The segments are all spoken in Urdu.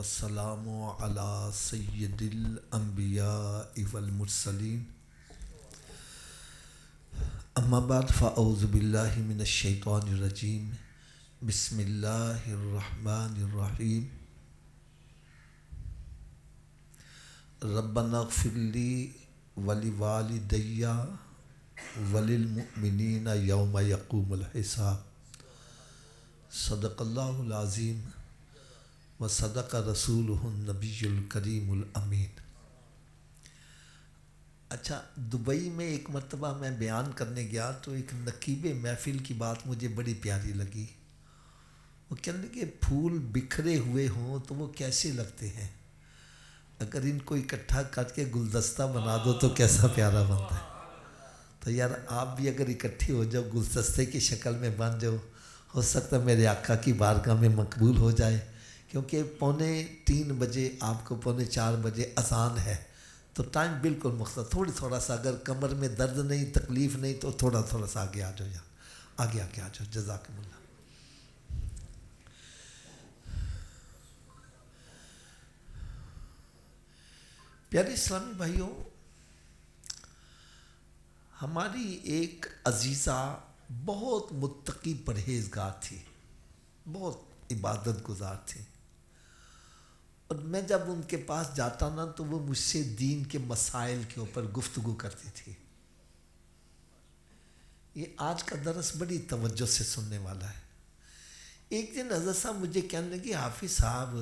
والسلام علی سید الانبیاء والمرسلین اما بعد فاعوذ باللہ من الشیطان الرجیم بسم اللہ الرحمن الرحیم ربنا اغفر لی ولوالدی وللمؤمنین یوم یقوم الحساب صدق اللہ العظیم وصدق رسولہ النبی الکریم الامین۔ اچھا، دبئی میں ایک مرتبہ میں بیان کرنے گیا تو ایک نقیب محفل کی بات مجھے بڑی پیاری لگی۔ وہ کہنے لگے پھول بکھرے ہوئے ہوں تو وہ کیسے لگتے ہیں، اگر ان کو اکٹھا کر کے گلدستہ بنا دو تو کیسا پیارا بنتا ہے۔ تو یار آپ بھی اگر اکٹھے ہو جاؤ، گلدستے کی شکل میں بن جاؤ، ہو سکتا ہے میرے آقا کی بارگاہ میں مقبول ہو جائے، کیونکہ 3:45 بجے آپ کو 4:45 بجے اذان ہے، تو ٹائم بالکل مختصر، تھوڑا سا اگر کمر میں درد نہیں، تکلیف نہیں تو تھوڑا سا آگے آ جاؤ، یار آگے آ جاؤ، جزاکم اللہ۔ پیارے اسلامی بھائیوں، ہماری ایک عزیزہ بہت متقی پرہیزگار تھی، بہت عبادت گزار تھی، اور میں جب ان کے پاس جاتا نا تو وہ مجھ سے دین کے مسائل کے اوپر گفتگو کرتی تھی۔ یہ آج کا درس بڑی توجہ سے سننے والا ہے۔ ایک دن حضرت صاحب مجھے کہنے لگے حافظ صاحب،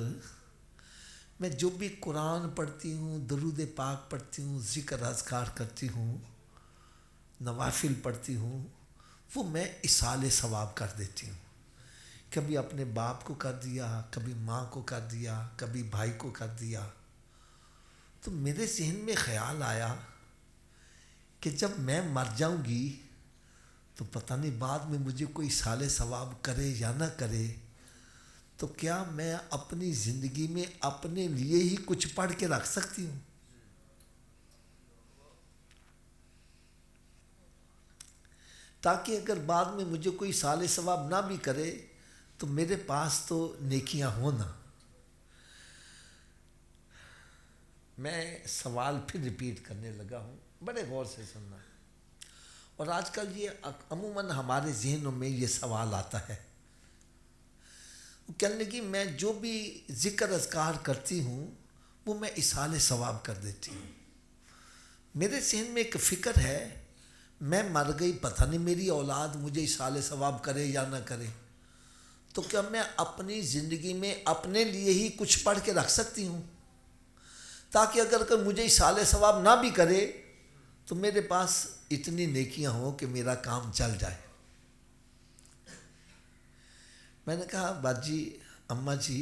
میں جو بھی قرآن پڑھتی ہوں، درود پاک پڑھتی ہوں، ذکر اذکار کرتی ہوں، نوافل پڑھتی ہوں، وہ میں ایصال ثواب کر دیتی ہوں۔ کبھی اپنے باپ کو کر دیا، کبھی ماں کو کر دیا، کبھی بھائی کو کر دیا۔ تو میرے ذہن میں خیال آیا کہ جب میں مر جاؤں گی تو پتہ نہیں بعد میں مجھے کوئی ایصال ثواب کرے یا نہ کرے، تو کیا میں اپنی زندگی میں اپنے لیے ہی کچھ پڑھ کے رکھ سکتی ہوں؟ تاکہ اگر بعد میں مجھے کوئی ایصال ثواب نہ بھی کرے تو میرے پاس تو نیکیاں ہونا۔ میں سوال پھر ریپیٹ کرنے لگا ہوں، بڑے غور سے سننا، اور آج کل یہ عموماً ہمارے ذہنوں میں یہ سوال آتا ہے۔ وہ کہنے لگی میں جو بھی ذکر اذکار کرتی ہوں وہ میں ایصال ثواب کر دیتی ہوں۔ میرے ذہن میں ایک فکر ہے، میں مر گئی، پتہ نہیں میری اولاد مجھے ایصال ثواب کرے یا نہ کرے، تو کیا میں اپنی زندگی میں اپنے لیے ہی کچھ پڑھ کے رکھ سکتی ہوں، تاکہ اگر مجھے ایصال ثواب نہ بھی کرے تو میرے پاس اتنی نیکیاں ہوں کہ میرا کام چل جائے۔ میں نے کہا باجی، اماں جی،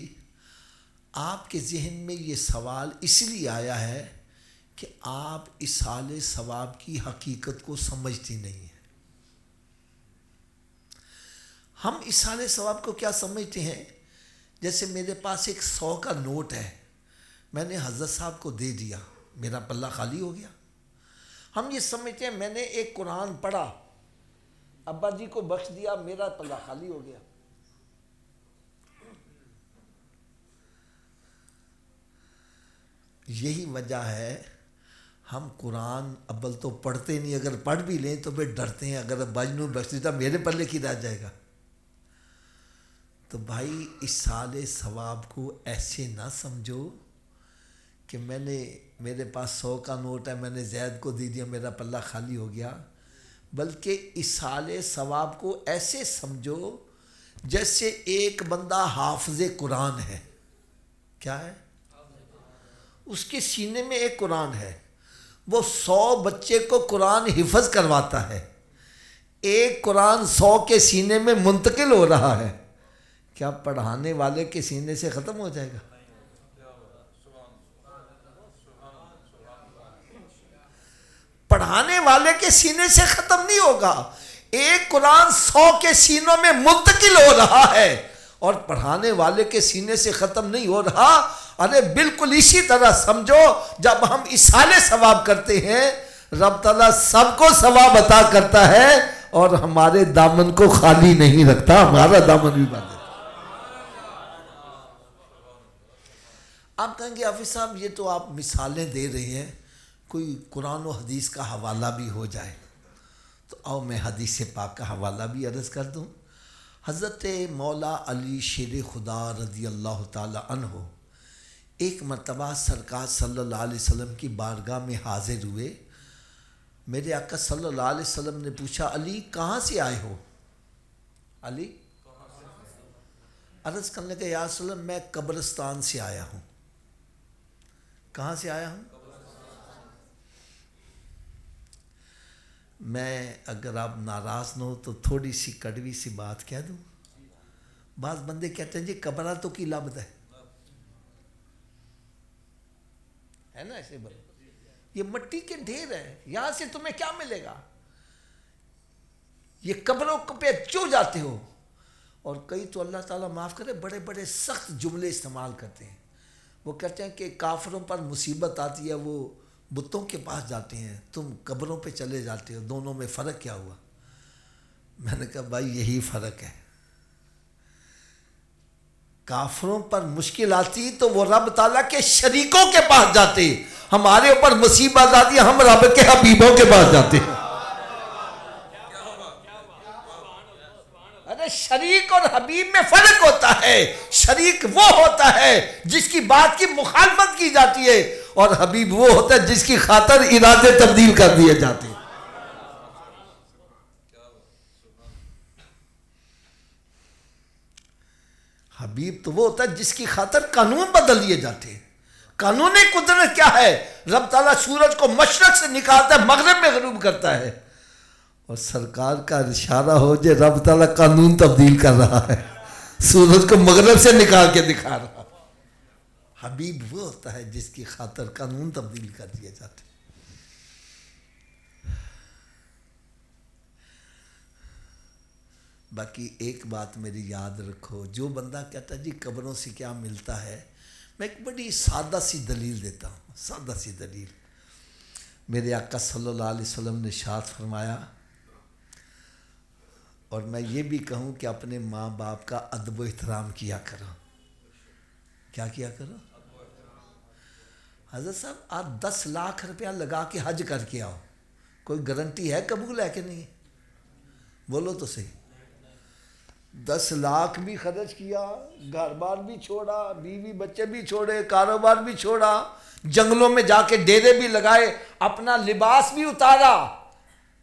آپ کے ذہن میں یہ سوال اس لیے آیا ہے کہ آپ ایصال ثواب کی حقیقت کو سمجھتی نہیں ہیں۔ ہم ایصال ثواب کو کیا سمجھتے ہیں؟ جیسے میرے پاس ایک 100 کا نوٹ ہے، میں نے حضرت صاحب کو دے دیا، میرا پلہ خالی ہو گیا۔ ہم یہ سمجھتے ہیں میں نے ایک قرآن پڑھا، ابا جی کو بخش دیا، میرا پلہ خالی ہو گیا۔ یہی وجہ ہے ہم قرآن اول تو پڑھتے نہیں، اگر پڑھ بھی لیں تو پھر ڈرتے ہیں، اگر ابا جی نے بخش دیتا میرے پلے کی رہ جائے گا۔ تو بھائی ایصال ثواب کو ایسے نہ سمجھو کہ میرے پاس 100 کا نوٹ ہے، میں نے زید کو دے دیا، میرا پلہ خالی ہو گیا، بلکہ ایصال ثواب کو ایسے سمجھو جیسے ایک بندہ حافظ قرآن ہے۔ کیا ہے؟ اس کے سینے میں ایک قرآن ہے، وہ 100 بچے کو قرآن حفظ کرواتا ہے، ایک قرآن 100 کے سینے میں منتقل ہو رہا ہے، کیا پڑھانے والے کے سینے سے ختم ہو جائے گا؟ پڑھانے والے کے سینے سے ختم نہیں ہوگا، ایک قرآن 100 کے سینوں میں منتقل ہو رہا ہے اور پڑھانے والے کے سینے سے ختم نہیں ہو رہا۔ ارے بالکل اسی طرح سمجھو، جب ہم ایصال ثواب کرتے ہیں رب تعالیٰ سب کو ثواب عطا کرتا ہے اور ہمارے دامن کو خالی نہیں رکھتا، ہمارا دامن بھی بند ہے۔ آپ کہیں گے حافظ صاحب یہ تو آپ مثالیں دے رہے ہیں، کوئی قرآن و حدیث کا حوالہ بھی ہو جائے، تو آؤ میں حدیث پاک کا حوالہ بھی عرض کر دوں۔ حضرت مولا علی شیر خدا رضی اللہ تعالی عنہ ایک مرتبہ سرکار صلی اللہ علیہ وسلم کی بارگاہ میں حاضر ہوئے۔ میرے آقا صلی اللہ علیہ وسلم نے پوچھا علی کہاں سے آئے ہو؟ علی عرض کرنے لگے یا رسول اللہ میں قبرستان سے آیا ہوں۔ کہاں سے آیا ہوں؟ میں اگر آپ ناراض نہ ہو تو تھوڑی سی کڑوی سی بات کہہ دوں۔ بعض بندے کہتے ہیں جی قبرہ تو کی لابد ہے نا ایسے بندے، یہ مٹی کے ڈھیر ہے، یہاں سے تمہیں کیا ملے گا، یہ قبروں پہ کیوں جاتے ہو؟ اور کئی تو اللہ تعالیٰ معاف کرے بڑے بڑے سخت جملے استعمال کرتے ہیں۔ وہ کہتے ہیں کہ کافروں پر مصیبت آتی ہے وہ بتوں کے پاس جاتے ہیں، تم قبروں پہ چلے جاتے ہو، دونوں میں فرق کیا ہوا؟ میں نے کہا بھائی یہی فرق ہے، کافروں پر مشکل آتی تو وہ رب تعالیٰ کے شریکوں کے پاس جاتے، ہمارے اوپر مصیبت آتی ہم رب کے حبیبوں کے پاس جاتے۔ ارے شریک اور حبیب میں فرق ہوتا ہے، شریک وہ ہوتا ہے جس کی بات کی مخالفت کی جاتی ہے، اور حبیب وہ ہوتا ہے جس کی خاطر ارادے تبدیل کر دیے جاتے ہیں۔ حبیب تو وہ ہوتا ہے جس کی خاطر قانون بدل دیے جاتے ہیں۔ قانون قدرت کیا ہے؟ رب تعالیٰ سورج کو مشرق سے نکالتا ہے مغرب میں غروب کرتا ہے، اور سرکار کا اشارہ ہو جائے رب تعالیٰ قانون تبدیل کر رہا ہے، سورج کو مغرب سے نکال کے دکھا رہا ہے۔ حبیب وہ ہوتا ہے جس کی خاطر قانون تبدیل کر دیے جاتے ہیں۔ باقی ایک بات میری یاد رکھو، جو بندہ کہتا ہے جی قبروں سے کیا ملتا ہے، میں ایک بڑی سادہ سی دلیل دیتا ہوں، سادہ سی دلیل۔ میرے آقا صلی اللہ علیہ وسلم نے ارشاد فرمایا، اور میں یہ بھی کہوں کہ اپنے ماں باپ کا ادب و احترام کیا کرو۔ کیا کیا کرو؟ حضرت صاحب آپ 10 لاکھ روپیہ لگا کے حج کر کے آؤ، کوئی گارنٹی ہے قبول ہے کہ نہیں؟ بولو تو صحیح۔ 10 لاکھ بھی خرچ کیا، گھر بار بھی چھوڑا، بیوی بچے بھی چھوڑے، کاروبار بھی چھوڑا، جنگلوں میں جا کے ڈیرے بھی لگائے، اپنا لباس بھی اتارا،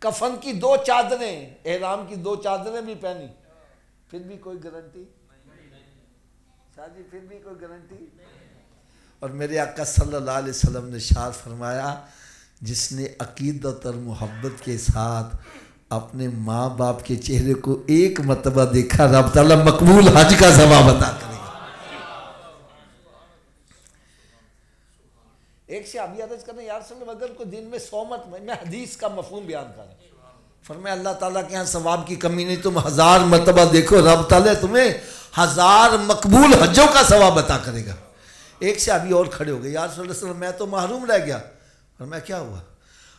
کفن کی 2 چادریں، احرام کی 2 چادریں بھی پہنی، پھر بھی کوئی گارنٹی؟ شاہ جی پھر بھی کوئی گارنٹی؟ اور میرے آقا صلی اللہ علیہ وسلم نے ارشاد فرمایا، جس نے عقیدت اور محبت کے ساتھ اپنے ماں باپ کے چہرے کو ایک مرتبہ دیکھا، رب تعالیٰ مقبول حج کا ثواب عطا کرے گا۔ ایک سے ابھی عرض کرنے یا رسول اللہ اگر کوئی دن میں 100 مرتبہ، میں حدیث کا مفہوم بیان کر رہا ہوں، فرمایا اللہ تعالیٰ کے یہاں ثواب کی کمی نہیں، تم 1000 مرتبہ دیکھو رب تعالیٰ تمہیں 1000 مقبول حجوں کا ثواب عطا کرے گا۔ ایک سے ابھی اور کھڑے ہو گئے، یا رسول اللہ میں تو محروم رہ گیا، فرمایا کیا ہوا؟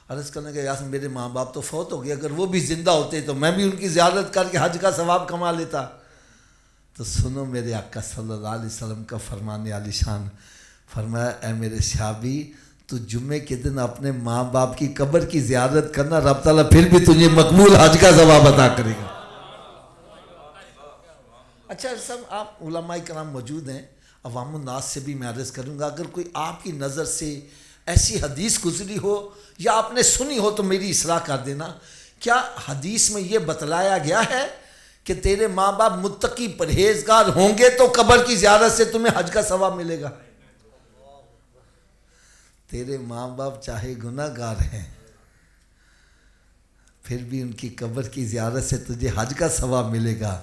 عرض کرنے کا یاسر میرے ماں باپ تو فوت ہو گئے، اگر وہ بھی زندہ ہوتے تو میں بھی ان کی زیارت کر کے حج کا ثواب کما لیتا۔ تو سنو میرے آقا صلی اللہ علیہ وسلم کا فرمان عالی شان، فرمایا اے میرے صحابی تو جمعے کے دن اپنے ماں باپ کی قبر کی زیارت کرنا، رب تعالیٰ پھر بھی تجھے مقبول حج کا ثواب عطا کرے گا۔ اچھا سب آپ علماء کرام موجود ہیں، عوام الناس سے بھی میں عرض کروں گا، اگر کوئی آپ کی نظر سے ایسی حدیث گزری ہو یا آپ نے سنی ہو تو میری اصلاح کر دینا۔ کیا حدیث میں یہ بتلایا گیا ہے کہ تیرے ماں باپ متقی پرہیزگار ہوں گے تو قبر کی زیارت سے تمہیں حج کا ثواب ملے گا؟ تیرے ماں باپ چاہے گناہ گار ہیں پھر بھی ان کی قبر کی زیارت سے تجھے حج کا ثواب ملے گا،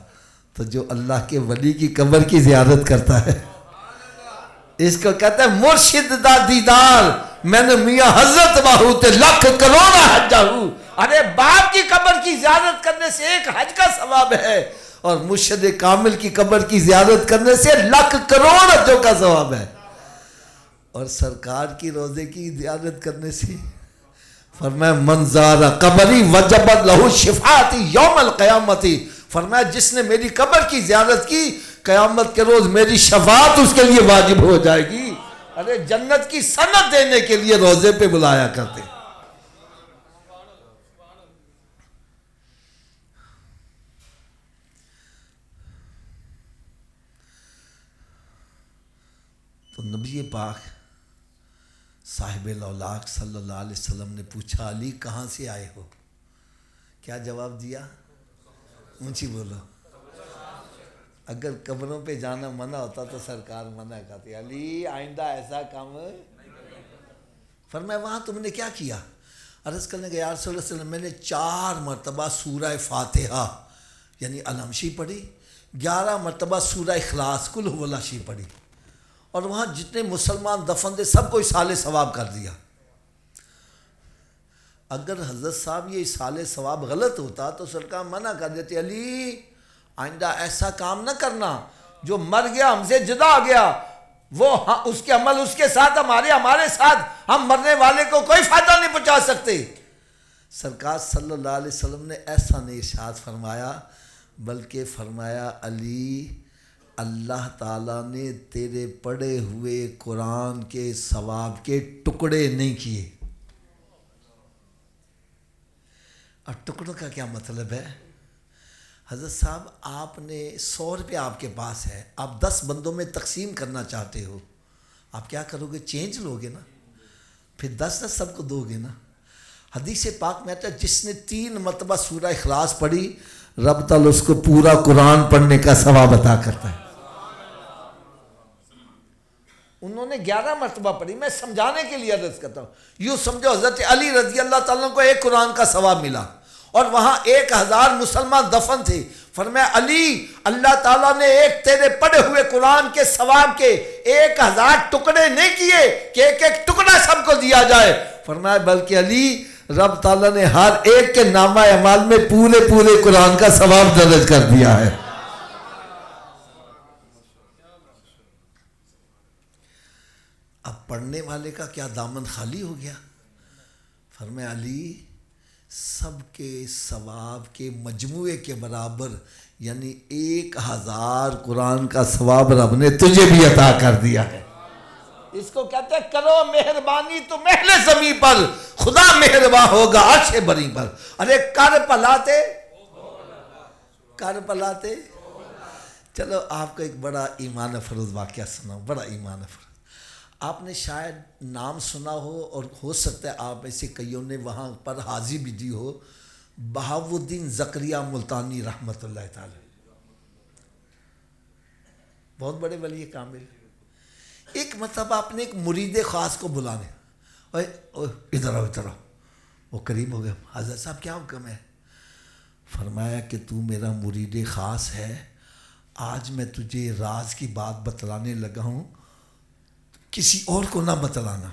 تو جو اللہ کے ولی کی قبر کی زیارت کرتا ہے اس کو کہتا ہے مرشد دا دیدار، میں نے میاں حضرت باہو تے لکھ کروڑ حج ہوں۔ ارے باپ کی قبر کی زیارت کرنے سے ایک حج کا ثواب ہے، اور مرشد کامل کی قبر کی زیارت کرنے سے 1,00,000 کروڑ حجوں کا ثواب ہے، اور سرکار کی روضے کی زیارت کرنے سے فرمایا من زار قبری وجبت لہو شفاعتی یوم القیامتی، فرمایا جس نے میری قبر کی زیارت کی قیامت کے روز میری شفاعت اس کے لیے واجب ہو جائے گی۔ ارے جنت کی سند دینے کے لیے روزے پہ بلایا کرتے. تو نبی پاک صاحب الاولاق صلی اللہ علیہ وسلم نے پوچھا علی کہاں سے آئے ہو؟ کیا جواب دیا؟ اونچی بولو. اگر قبروں پہ جانا منع ہوتا تو سرکار منع کرتے علی آئندہ ایسا کام. فرمایا وہاں تم نے کیا کیا؟ عرض کرنے گیا یا رسول اللہ صلی اللہ علیہ وسلم میں نے 4 مرتبہ سورہ فاتحہ یعنی علمشی پڑھی، 11 مرتبہ سورہ اخلاص قل هو اللہ شی پڑھی، اور وہاں جتنے مسلمان دفن تھے سب کو اصال ثواب کر دیا. اگر حضرت صاحب یہ اصال ثواب غلط ہوتا تو سرکار منع کر دیتے علی آئندہ ایسا کام نہ کرنا، جو مر گیا ہم سے جدا ہو گیا وہ اس کے عمل اس کے ساتھ ہمارے ساتھ، ہم مرنے والے کو کوئی فائدہ نہیں پہنچا سکتے. سرکار صلی اللہ علیہ وسلم نے ایسا نہیں ارشاد فرمایا، بلکہ فرمایا علی اللہ تعالیٰ نے تیرے پڑھے ہوئے قرآن کے ثواب کے ٹکڑے نہیں کیے. اور ٹکڑوں کا کیا مطلب ہے؟ حضرت صاحب آپ نے 100 روپے آپ کے پاس ہے، آپ 10 بندوں میں تقسیم کرنا چاہتے ہو، آپ کیا کرو گے؟ چینج لو گے نا، پھر 10 سب کو دو گے نا. حدیث پاک میں آتا ہے جس نے 3 مرتبہ سورہ اخلاص پڑھی رب تعالیٰ اس کو پورا قرآن پڑھنے کا ثواب عطا کرتا ہے. انہوں نے 11 مرتبہ پڑھی، میں سمجھانے کے لیے عرض کرتا ہوں. یوں سمجھو حضرت علی رضی اللہ تعالیٰ کو ایک قرآن کا ثواب ملا اور وہاں 1000 مسلمان دفن تھے. فرمایا علی اللہ تعالیٰ نے ایک تیرے پڑھے ہوئے قرآن کے ثواب کے 1000 ٹکڑے نہیں کیے کہ ایک ایک ٹکڑا سب کو دیا جائے. فرمایا بلکہ علی رب تعالیٰ نے ہر ایک کے نامہ اعمال میں پورے قرآن کا ثواب درج کر دیا ہے. اب پڑھنے والے کا کیا دامن خالی ہو گیا؟ فرمایا علی سب کے ثواب کے مجموعے کے برابر یعنی 1000 قرآن کا ثواب رب نے تجھے بھی عطا کر دیا ہے. اس کو کہتے ہیں کرو مہربانی تو محل زمین پر خدا مہربان ہوگا عرش بری پر. ارے کر پلاتے. چلو آپ کو ایک بڑا ایمان افروز واقعہ سناؤ، بڑا ایمان افروز. آپ نے شاید نام سنا ہو اور ہو سکتا ہے آپ ایسے کئیوں نے وہاں پر حاضری بھی دی ہو، بہاؤالدین زکریا ملتانی رحمۃ اللہ تعالی، بہت بڑے ولی کامل. ایک مرتبہ آپ نے ایک مرید خاص کو بلانے، ادھر آؤ. وہ قریب ہو گیا. حضرت صاحب کیا حکم ہے؟ فرمایا کہ تو میرا مرید خاص ہے، آج میں تجھے راز کی بات بتلانے لگا ہوں، کسی اور کو نہ بتلانا.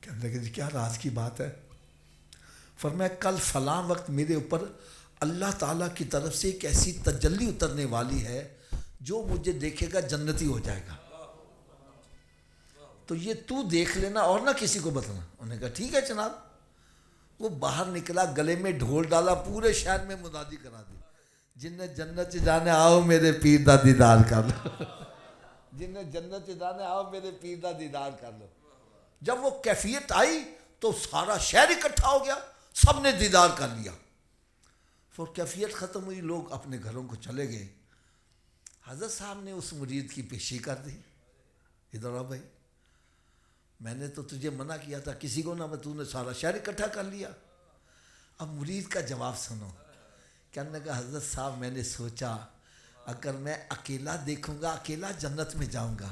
کہنے لگے جی کیا راز کی بات ہے؟ فرمایا کل فلاں وقت میرے اوپر اللہ تعالیٰ کی طرف سے ایک ایسی تجلی اترنے والی ہے جو مجھے دیکھے گا جنتی ہو جائے گا، تو یہ تو دیکھ لینا اور نہ کسی کو بتانا. انہوں نے کہا ٹھیک ہے جناب. وہ باہر نکلا، گلے میں ڈھول ڈالا، پورے شہر میں منادی کرا دی جن نے جنت جانے آؤ میرے پیر دا دیدار کر لو. جن نے جنت جانے آؤ میرے پیر دا دیدار کر لو. جب وہ کیفیت آئی تو سارا شہر اکٹھا ہو گیا، سب نے دیدار کر لیا. پھر کیفیت ختم ہوئی، لوگ اپنے گھروں کو چلے گئے. حضرت صاحب نے اس مرید کی پیشی کر دی، ادھر آ بھائی میں نے تو تجھے منع کیا تھا کسی کو نہ، تو نے سارا شہر اکٹھا کر لیا. اب مرید کا جواب سنو. کہنے لگا حضرت صاحب میں نے سوچا اگر میں اکیلا دیکھوں گا اکیلا جنت میں جاؤں گا،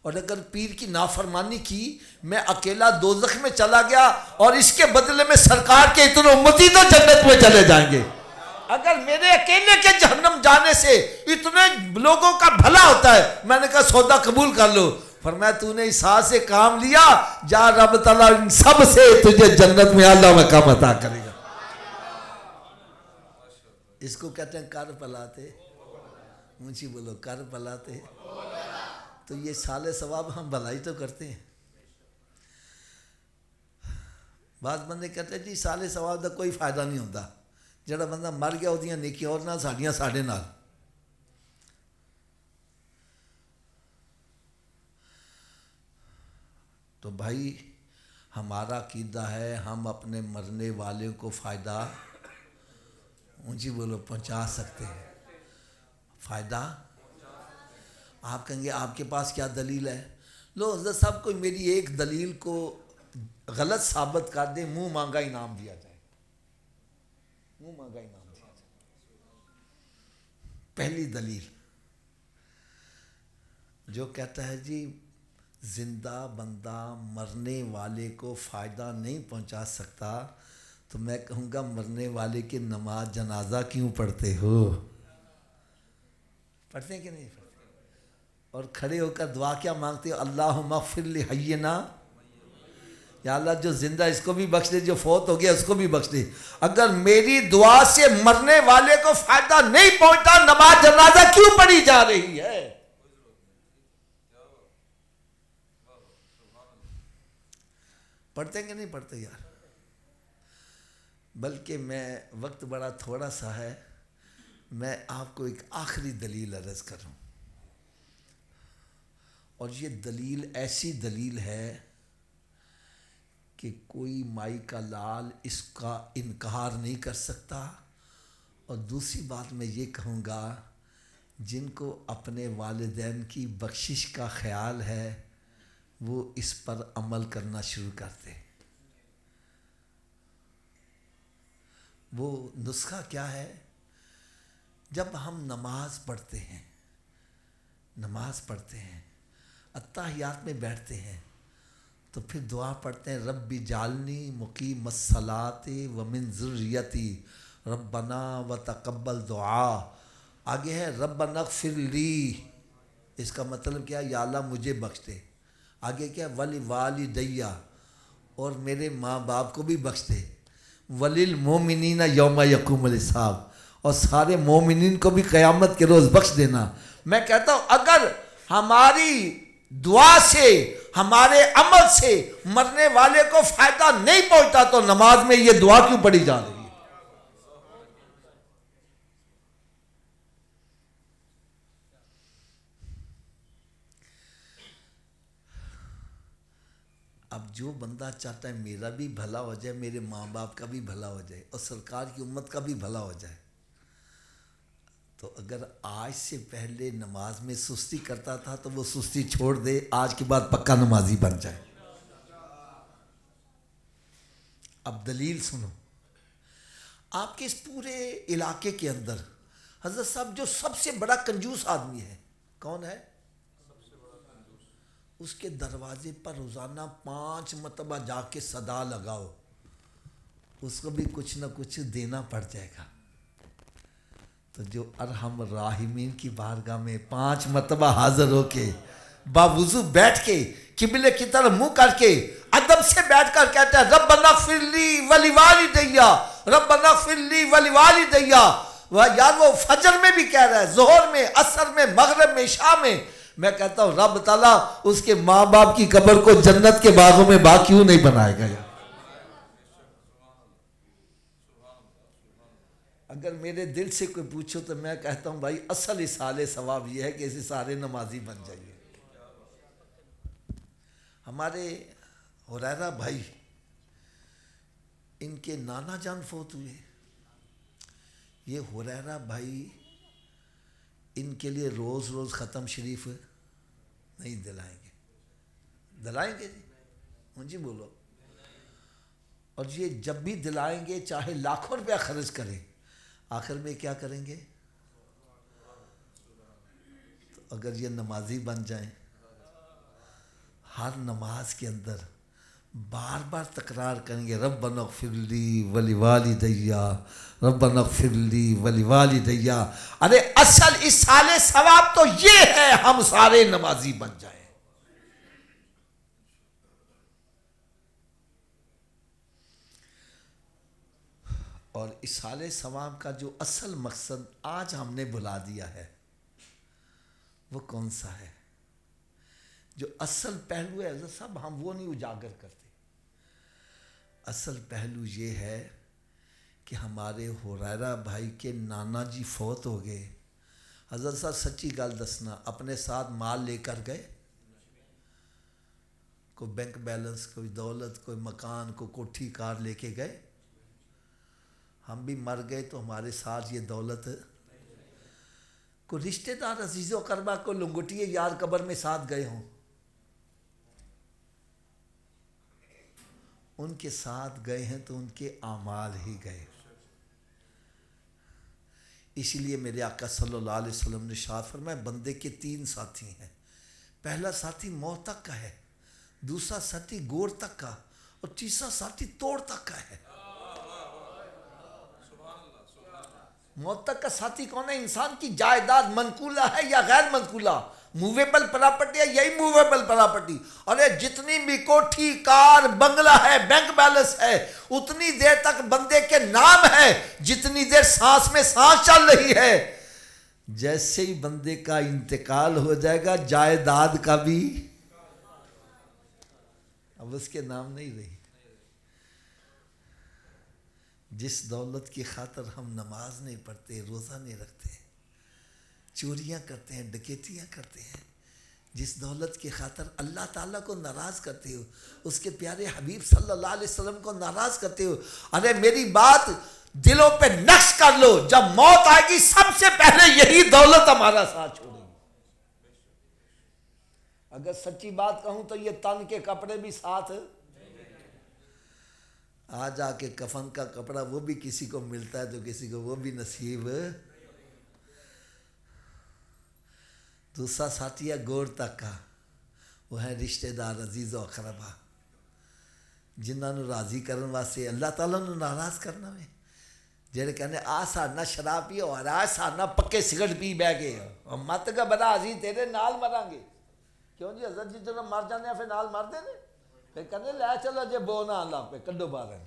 اور اگر پیر کی نافرمانی کی میں اکیلا دوزخ میں چلا گیا اور اس کے بدلے میں سرکار کے اتنے امتی تو جنت میں چلے جائیں گے. اگر میرے اکیلے کے جہنم جانے سے اتنے لوگوں کا بھلا ہوتا ہے، میں نے کہا سودا قبول کر لو. فرمایا تو نے اس ہاتھ سے کام لیا، جا رب تعالیٰ ان سب سے تجھے جنت میں اللہ مقام عطا کرے گا. اس کو کہتے ہیں کر پلاتے. اونچی بولو کر پلاتے. تو یہ سال ثواب ہم بھلائی تو کرتے ہیں. بعض بندے کہتے ہیں جی سال ثواب کا کوئی فائدہ نہیں ہوتا، جڑا بندہ مر گیا وہ نیکیاں اور نہ ساڑیاں ساڑے نال. تو بھائی ہمارا عقیدہ ہے ہم اپنے مرنے والے کو فائدہ اونچی بولو پہنچا سکتے ہیں. فائدہ آپ کہیں گے آپ کے پاس کیا دلیل ہے؟ لو حضرت صاحب کوئی میری ایک دلیل کو غلط ثابت کر دے، منہ مانگا انعام دیا جائے. منہ مانگا انعام دیا جائے. پہلی دلیل جو کہتا ہے جی زندہ بندہ مرنے والے کو فائدہ نہیں پہنچا سکتا، تو میں کہوں گا مرنے والے کی نماز جنازہ کیوں پڑھتے ہو؟ پڑھتے ہیں کہ نہیں پڑھتے؟ اور کھڑے ہو کر دعا کیا مانگتے ہو؟ اللہم اغفر لحینا، یا اللہ جو زندہ اس کو بھی بخش دے، جو فوت ہو گیا اس کو بھی بخش دے. اگر میری دعا سے مرنے والے کو فائدہ نہیں پہنچتا، نماز جنازہ کیوں پڑھی جا رہی ہے؟ پڑھتے ہیں کہ نہیں پڑھتے یار؟ بلکہ میں وقت بڑا تھوڑا سا ہے، میں آپ کو ایک آخری دلیل عرض کروں. اور یہ دلیل ایسی دلیل ہے کہ کوئی مائی کا لال اس کا انکار نہیں کر سکتا. اور دوسری بات میں یہ کہوں گا، جن کو اپنے والدین کی بخشش کا خیال ہے وہ اس پر عمل کرنا شروع کرتے. وہ نسخہ کیا ہے؟ جب ہم نماز پڑھتے ہیں اتحیات میں بیٹھتے ہیں تو پھر دعا پڑھتے ہیں رب اجعلنی مقیم الصلاۃ ومن ذریتی ربنا وتقبل دعا. آگے ہے ربنا اغفر لی، اس کا مطلب کیا؟ یا اللہ مجھے بخش دے. آگے کیا؟ ولوالدیہ، اور میرے ماں باپ کو بھی بخش دے. وللمؤمنین یوم یقوم الحساب، اور سارے مومنین کو بھی قیامت کے روز بخش دینا. میں کہتا ہوں اگر ہماری دعا سے ہمارے عمل سے مرنے والے کو فائدہ نہیں پہنچتا تو نماز میں یہ دعا کیوں پڑھی جا رہی ہے؟ اب جو بندہ چاہتا ہے میرا بھی بھلا ہو جائے، میرے ماں باپ کا بھی بھلا ہو جائے، اور سرکار کی امت کا بھی بھلا ہو جائے، تو اگر آج سے پہلے نماز میں سستی کرتا تھا تو وہ سستی چھوڑ دے، آج کے بعد پکا نمازی بن جائے. اب دلیل سنو. آپ کے اس پورے علاقے کے اندر حضرت صاحب جو سب سے بڑا کنجوس آدمی ہے کون ہے؟ اس کے دروازے پر روزانہ 5 مرتبہ جا کے صدا لگاؤ، اس کو بھی کچھ نہ کچھ دینا پڑ جائے گا. تو جو ارحم الراحمین کی بارگاہ میں 5 مرتبہ حاضر ہو کے باوضو بیٹھ کے قبلے کی طرف منہ کر کے ادب سے بیٹھ کر کہتا ہے ربنا اغفر لی ولوالدیہ، ربنا اغفر لی ولوالدیہ. یار وہ فجر میں بھی کہہ رہا ہے، ظہر میں، عصر میں، مغرب میں، عشاء میں. میں کہتا ہوں رب تعالیٰ اس کے ماں باپ کی قبر کو جنت کے باغوں میں باغ کیوں نہیں بنائے گا؟ اگر میرے دل سے کوئی پوچھو تو میں کہتا ہوں بھائی اصل اصالِ ثواب یہ ہے کہ اسے سارے نمازی بن جائیے. ہمارے حریرہ بھائی، ان کے نانا جان فوت ہوئے. یہ حریرہ بھائی ان کے لیے روز روز ختم شریف نہیں دلائیں گے. دلائیں گے جی بولو. اور یہ جب بھی دلائیں گے چاہے لاکھوں روپیہ خرچ کریں، آخر میں کیا کریں گے؟ تو اگر یہ نمازی بن جائیں، ہر نماز کے اندر بار بار تکرار کریں گے ربنا اغفر لی ولوالدیہ، ربنا اغفر لی ولوالدیہ. ارے اصل اصالِ ثواب تو یہ ہے ہم سارے نمازی بن جائیں. اور اصالِ ثواب کا جو اصل مقصد آج ہم نے بھلا دیا ہے وہ کون سا ہے؟ جو اصل پہلو ہے حضرت صاحب ہم وہ نہیں اجاگر کرتے. اصل پہلو یہ ہے کہ ہمارے حریرہ بھائی کے نانا جی فوت ہو گئے. حضرت صاحب سچی گل دسنا، اپنے ساتھ مال لے کر گئے؟ کوئی بینک بیلنس، کوئی دولت، کوئی مکان، کوئی کوٹھی کار لے کے گئے. ہم بھی مر گئے تو ہمارے ساتھ یہ دولت. کوئی رشتہ دار عزیز و اقربا کو لنگوٹیے یار قبر میں ساتھ گئے ہوں، ان کے ساتھ گئے ہیں تو ان کے اعمال ہی گئے. اس لیے میرے آقا صلی اللہ علیہ وسلم نے ارشاد فرمایا بندے کے 3 ساتھی ہیں. پہلا ساتھی موت تک کا ہے، دوسرا ساتھی گور تک کا، اور تیسرا ساتھی توڑ تک کا ہے. موت تک کا ساتھی کون ہے؟ انسان کی جائیداد منقولہ ہے یا غیر منقولہ، موویبل پراپرٹی ہے یا موویبل پراپرٹی. ارے جتنی بھی کوٹھی کار بنگلہ ہے بینک بیلنس ہے اتنی دیر تک بندے کے نام ہے جتنی دیر سانس میں سانس چل رہی ہے. جیسے ہی بندے کا انتقال ہو جائے گا جائیداد کا بھی اب اس کے نام نہیں رہی. جس دولت کی خاطر ہم نماز نہیں پڑھتے، روزہ نہیں رکھتے، چوریاں کرتے ہیں، ڈکیتیاں کرتے ہیں، جس دولت کی خاطر اللہ تعالیٰ کو ناراض کرتے ہو، اس کے پیارے حبیب صلی اللہ علیہ وسلم کو ناراض کرتے ہو، ارے میری بات دلوں پہ نقش کر لو، جب موت آئے گی سب سے پہلے یہی دولت ہمارا ساتھ چھوڑے گی. اگر سچی بات کہوں تو یہ تن کے کپڑے بھی ساتھ، آ جا کے کفن کا کپڑا وہ بھی کسی کو ملتا ہے تو کسی کو وہ بھی نصیب. دوسرا ساتھی ہے گور تک کا، وہ ہے رشتہ دار عزیز و اقربا جنہاں نو راضی کرن واسطے اللہ تعالیٰ نو ناراض کرنا میں جڑے کہنے آ سارنا شراب پیو اور آ سارنا پکے سگرٹ پی بہ گئے اور مت کا بڑا عزیز تیرے نال مراں گے. کیوں جی حضرت جی جب مر جانے ہیں پھر نال مر دے نے، پھر کہنے لے چلو جے بو نہ اللہ پہ کڈو باہر.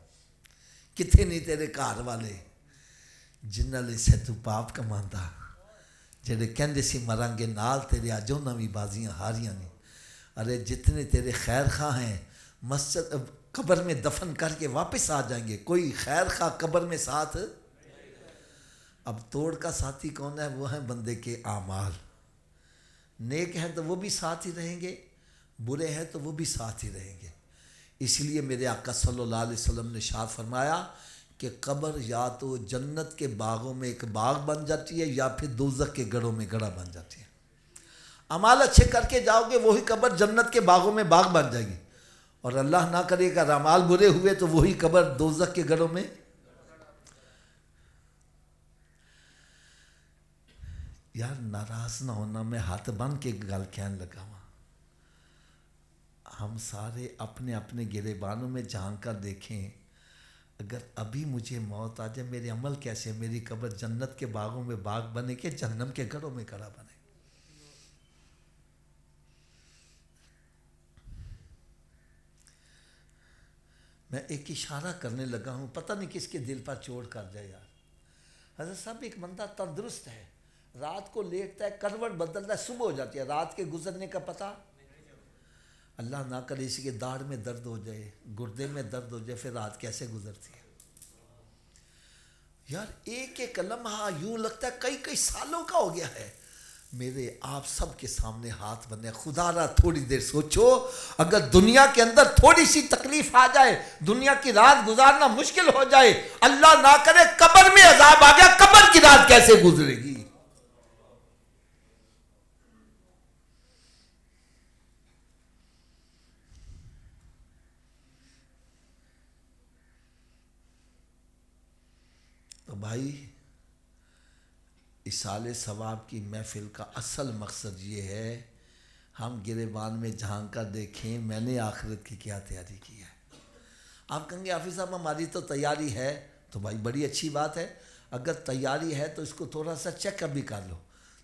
کتنے نہیں تیرے گھر والے جنہاں لے سے تو پاپ کماندا، جڑے کہندے سی مران گے نال تیرے اج انہاں وی بازیاں ہاریاں نے. ارے جتنے تیرے خیر خواہ ہیں مسجد قبر میں دفن کر کے واپس آ جائیں گے، کوئی خیر خواہ قبر میں ساتھ. اب توڑ کا ساتھی کون ہے؟ وہ ہیں بندے کے اعمال. نیک ہیں تو وہ بھی ساتھ ہی رہیں گے، برے ہیں تو وہ بھی ساتھ ہی رہیں گے. اس لیے میرے آقا صلی اللہ علیہ وسلم نے ارشاد فرمایا کہ قبر یا تو جنت کے باغوں میں ایک باغ بن جاتی ہے یا پھر دوزخ کے گڑھوں میں گڑھا بن جاتی ہے. اعمال اچھے کر کے جاؤ گے وہی قبر جنت کے باغوں میں باغ بن جائے گی، اور اللہ نہ کرے گا اعمال برے ہوئے تو وہی قبر دوزخ کے گڑھوں میں. یار ناراض نہ ہونا، میں ہاتھ بن کے گل کہنے لگا ہوں، ہم سارے اپنے اپنے گریبانوں میں جھانک کر دیکھیں. اگر ابھی مجھے موت آ جائے میرے عمل کیسے؟ میری قبر جنت کے باغوں میں باغ بنے کہ جہنم کے گڑھوں میں گڑھا بنے؟ میں ایک اشارہ کرنے لگا ہوں، پتہ نہیں کس کے دل پر چوٹ کر جائے. یار حضرت صاحب ایک بندہ تندرست ہے، رات کو لیٹتا ہے کروٹ بدلتا ہے، صبح ہو جاتی ہے، رات کے گزرنے کا پتہ اللہ نہ کرے اسی کے داڑھ میں درد ہو جائے، گردے میں درد ہو جائے، پھر رات کیسے گزرتی ہے؟ یار ایک ایک لمحہ یوں لگتا ہے کئی کئی سالوں کا ہو گیا ہے. میرے آپ سب کے سامنے ہاتھ بنے، خدا را تھوڑی دیر سوچو، اگر دنیا کے اندر تھوڑی سی تکلیف آ جائے، دنیا کی رات گزارنا مشکل ہو جائے، اللہ نہ کرے قبر میں عذاب آ گیا، قبر کی رات کیسے گزرے گی؟ تو بھائی اصال ثواب کی محفل کا اصل مقصد یہ ہے ہم گریبان میں جھانک کر دیکھیں میں نے آخرت کی کیا تیاری کی ہے. آپ کہیں گے حافظ صاحب ہماری تو تیاری ہے، تو بھائی بڑی اچھی بات ہے. اگر تیاری ہے تو اس کو تھوڑا سا چیک اپ بھی کر لو،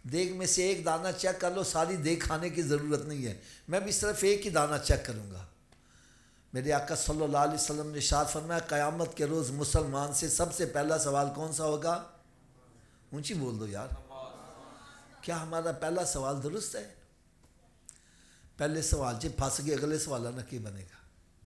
دیگ میں سے ایک دانہ چیک کر لو، ساری دیگ کھانے کی ضرورت نہیں ہے. میں بھی صرف ایک ہی دانہ چیک کروں گا. میرے آقا صلی اللہ علیہ وسلم نے ارشاد فرمایا قیامت کے روز مسلمان سے سب سے پہلا سوال کون سا ہوگا؟ اونچی بول دو یار. کیا ہمارا پہلا سوال درست ہے؟ پہلے سوال سے پھنس گئے، اگلے سوال نہ کی بنے گا.